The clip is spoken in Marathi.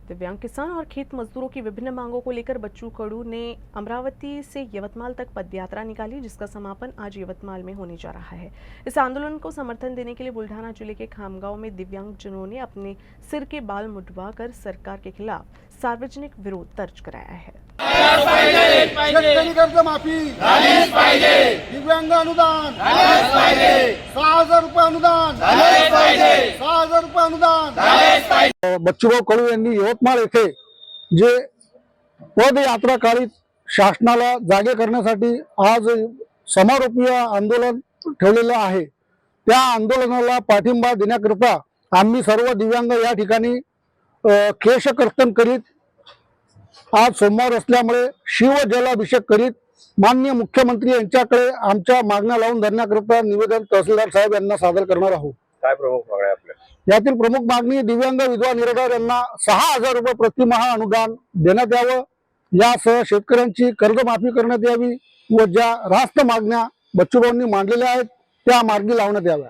दिव्यांग किसान और खेत मजदूरों की विभिन्न मांगों को लेकर बच्चू कडू ने अमरावती से यवतमाल तक पदयात्रा निकाली, जिसका समापन आज यवतमाल में होने जा रहा है। इस आंदोलन को समर्थन देने के लिए बुल्ढाना जिले के खामगांव में दिव्यांगजनों ने अपने सिर के बाल मुंडवाकर सरकार के खिलाफ सार्वजनिक विरोध दर्ज कराया है। शेतकरी कर्जमाफी झालीच पाहिजे, दिव्यांग अनुदान झालेच पाहिजे, 6000 रुपये अनुदान झालेच पाहिजे, 6000 रुपये अनुदान झालेच पाहिजे। बच्चूभाऊ कडू यांनी यवतमाळ येथे जे पदयात्रा काढीत शासनाला जागे करण्यासाठी आज समारोपीय आंदोलन ठेवलेलं आहे। त्या आंदोलनाला पाठिंबा देण्याकरता आम्ही सर्व दिव्यांग या ठिकाणी केशकर्तन करीत आज सोमवार असल्यामुळे शिवजलाभिषेक करीत माननीय मुख्यमंत्री यांच्याकडे आमच्या मागण्या लावून धरण्याकरता निवेदन तहसीलदार साहेब यांना सादर करणार आहोत। काय प्रमुख मागण्या आपल्या? यातील प्रमुख मागणी दिव्यांग विधवा निराधार यांना 6000 रुपये प्रतिमाह अनुदान देण्यात यावं, यासह शेतकऱ्यांची कर्जमाफी करण्यात यावी व ज्या रास्त मागण्या बच्चूभाऊंनी मांडलेल्या आहेत त्या मार्गी लावण्यात याव्या।